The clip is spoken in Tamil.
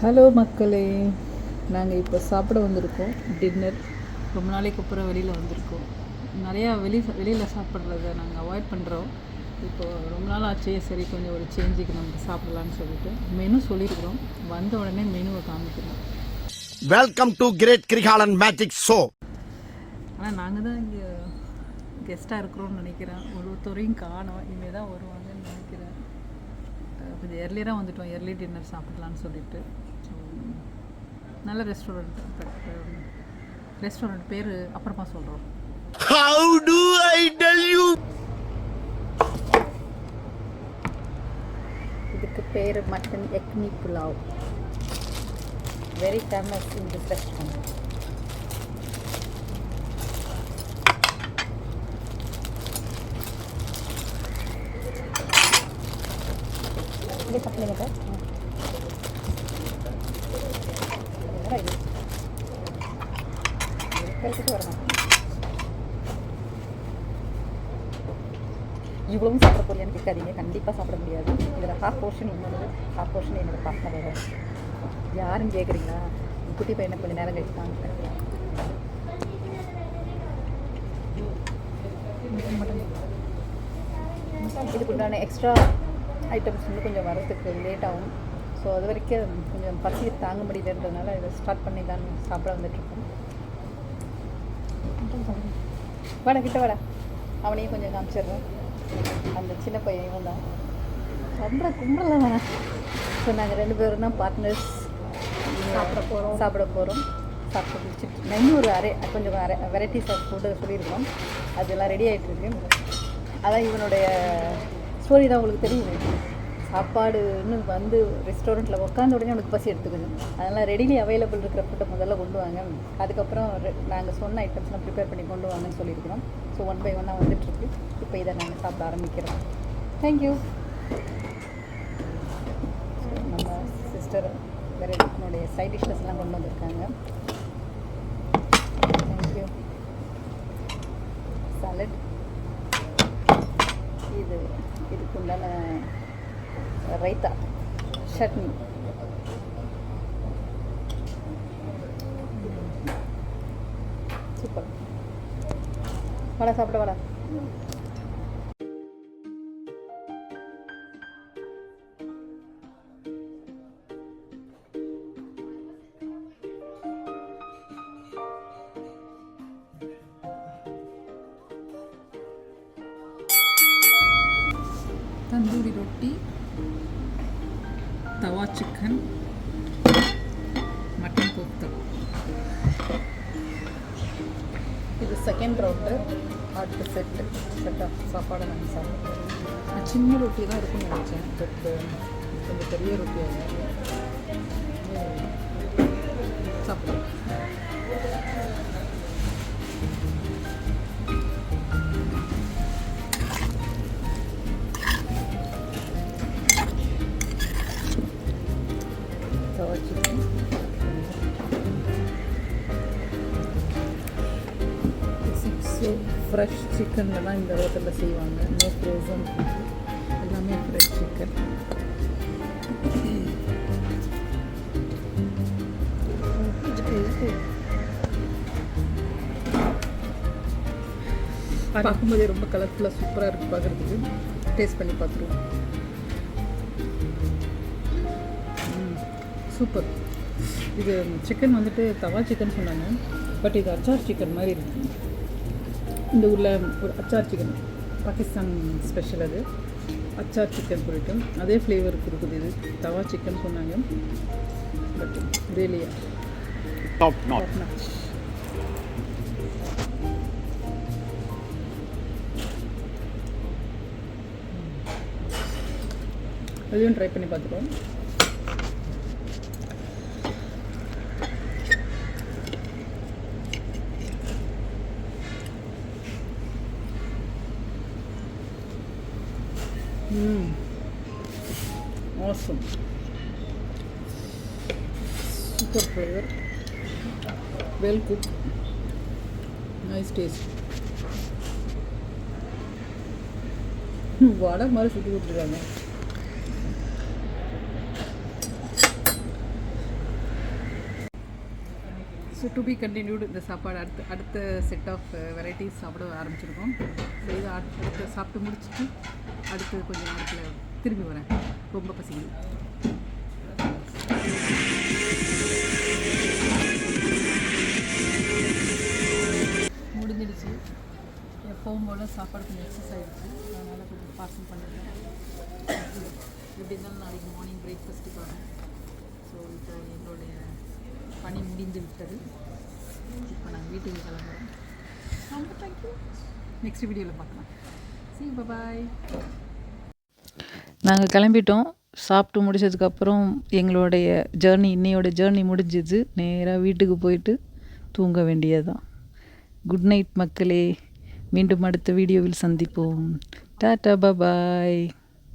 ஹலோ மக்களே, நாங்கள் இப்போ சாப்பிட வந்திருக்கோம். டின்னர் ரொம்ப நாளைக்கு அப்புறம் வெளியில் வந்திருக்கோம். நிறையா வெளியில் சாப்பிட்றத நாங்கள் அவாய்ட் பண்ணுறோம். இப்போது ரொம்ப நாள் ஆச்சு, சரி கொஞ்சம் ஒரு சேஞ்சுக்கு நம்ம சாப்பிடலான்னு சொல்லிட்டு மெனு சொல்லியிருக்கிறோம். வந்த உடனே மெனுவை காமிக்கிறோம். Welcome to great Kirikalan magic show. ஆனால் நாங்கள் தான் இங்கே கெஸ்ட்டாக இருக்கிறோம்னு நினைக்கிறேன். ஒருத்தரையும் காணோம், இனிமேல் தான் வருவாங்கன்னு நினைக்கிறேன். கொஞ்சம் எர்லியராக வந்துட்டோம், எர்லி டின்னர் சாப்பிடலான்னு சொல்லிட்டு. நல்ல ரெஸ்டாரண்ட், பட் ரெஸ்டாரண்ட் பேர் அப்புறமா சொல்கிறோம். How do I tell you? இதுக்கு பேர் mutton acne pulao. Very famous in this restaurant. இங்கே சாப்பிடுங்க சார். வரணும், இவ்வளவும் சாப்பிட போறியான்னு கேட்காதீங்க. கண்டிப்பாக சாப்பிட முடியாது. இதில் ஹாஃப் போர்ஷன் இன்னொரு ஹாஃப் போர்ஷன் என்னோட பார்ட்னரோட. யாருன்னு கேட்குறீங்களா? குட்டி பையனை கொஞ்சம் நேரம் கழிச்சு தாங்க. இதுக்கு உண்டான எக்ஸ்ட்ரா ஐட்டம்ஸ் வந்து கொஞ்சம் வரதுக்கு லேட் ஆகும். ஸோ அது வரைக்கும் கொஞ்சம் பசி தாங்க முடியலன்றதுனால இதை ஸ்டார்ட் பண்ணி தான் சாப்பிட வந்துட்டுருக்கோம். வாடா கிட்ட வாடா, அவனையும் கொஞ்சம் காமிச்சிடுறோம். அந்த சின்ன பையனையும் தான் ரொம்ப கும்பலாம் வேணாம். ஸோ நாங்கள் 2 பேரும் தான் பார்ட்னர்ஸ். சாப்பிட போகிறோம். சாப்பிட்டு முடிச்சுட்டு இன்னும் ஒரு கொஞ்சம் வெரைட்டிஸ் ஆஃப் ஃபுட்டு சொல்லியிருக்கோம். அதெல்லாம் ரெடி ஆகிட்டுருக்கு. அதான் இவனுடைய ஸ்டோரி தான் உங்களுக்கு தெரியும். சாப்பாடு இன்னும் வந்து ரெஸ்டாரண்ட்டில் உட்காந்த உடனே அவனுக்கு பசி எடுத்துக்கணும். அதனால் ரெடிலி அவைலபிள் இருக்கிற ஃபுட்டை முதல்ல கொண்டு வாங்க, அதுக்கப்புறம் நாங்கள் சொன்ன ஐட்டம்ஸ்லாம் ப்ரிப்பேர் பண்ணி கொண்டு வாங்கன்னு சொல்லியிருக்கிறோம். ஸோ 1 by 1 வந்துட்டுருக்கு. இப்போ இதை நாங்கள் சாப்பிட ஆரம்பிக்கிறோம். தேங்க்யூ. நம்ம சிஸ்டர் வேறு என்னுடைய சைட் டிஷ்ஷஸ்லாம் கொண்டு வந்திருக்காங்க. தேங்க்யூ. சாலட், இதுக்கு உண்டான ரைத்தா, சட்னி. சூப்பர். வாடா சாப்பிட வாடா. தந்தூரி ரொட்டி, தவா சிக்கன், மட்டன் கோஃப்தா. இது செகண்ட் ரவுண்டு. அடுத்த செட்டாக சாப்பாடு நாங்கள் சாப்பிடுவோம். நான் சின்ன ரொட்டி தான் இருக்குன்னு நினச்சேன், பட் கொஞ்சம் பெரிய ரொட்டியாக சாப்பிடுவோம். ஃப்ரெஷ் சிக்கனில் தான் இந்த ஹோட்டலில் செய்வாங்க. நோ ஃப்ரோசன், எல்லாமே ஃப்ரெஷ் சிக்கன். பார்க்கும்போதே ரொம்ப கலர்ஃபுல்லாக சூப்பராக இருக்குது பார்க்குறதுக்கு. டேஸ்ட் பண்ணி பார்த்துருவோம். சூப்பர். இது சிக்கன் வந்துட்டு தவா சிக்கன் சொன்னாங்க, பட் இது அச்சார் சிக்கன் மாதிரி இருக்குது. இந்த ஊரில் ஒரு அச்சார் சிக்கன், பாகிஸ்தான் ஸ்பெஷல், அது அச்சார் சிக்கன் போயிட்டு அதே ஃப்ளேவர் கொடுக்குது. இது தவா சிக்கன் சொன்னாங்க, பட் ரியலியா டாப் நாச். அதையும் ட்ரை பண்ணி பார்த்துருவோம். Awesome. Super flavor. Well cooked. Nice taste. வடை மாதிரி சுற்றி கொடுத்துருக்காங்க. ஸோ டு பி கண்டினியூடு இந்த சாப்பாடு அடுத்த செட் ஆஃப் வெரைட்டிஸ் சாப்பிட ஆரம்பிச்சிருக்கோம். ஸோ இதை அடுத்து சாப்பிட்டு முடிச்சுட்டு அடுத்து கொஞ்சம் நேரத்தில் திரும்பி வரேன். ரொம்ப பசிக்குது. முடிஞ்சிடுச்சு. எப்பவும் போல் சாப்பாடு கொஞ்சம் எக்ஸஸ் ஆகிடுச்சு. அதனால் கொஞ்சம் பார்சல் பண்ணிட்டேன். எப்படி இருந்தாலும் நாளைக்கு மார்னிங் பிரேக்ஃபாஸ்ட்டுக்காக. ஸோ இப்போ எங்களுடைய பணி முடிந்து விட்டது. இப்போ நாங்கள் வீட்டுக்கு கிளம்புறோம். ரொம்ப தேங்க்யூ. நெக்ஸ்ட் வீடியோவில் பார்க்கலாம். See you, bye. நாங்கள் கிளம்பிட்டோம். சாப்பிட்டு முடிச்சதுக்கப்புறம் எங்களுடைய இன்னையோட ஜேர்னி முடிஞ்சுது. நேராக வீட்டுக்கு போயிட்டு தூங்க வேண்டியதுதான். குட் நைட் மக்களே. மீண்டும் அடுத்த வீடியோவில் சந்திப்போம். டாட்டா பாய்.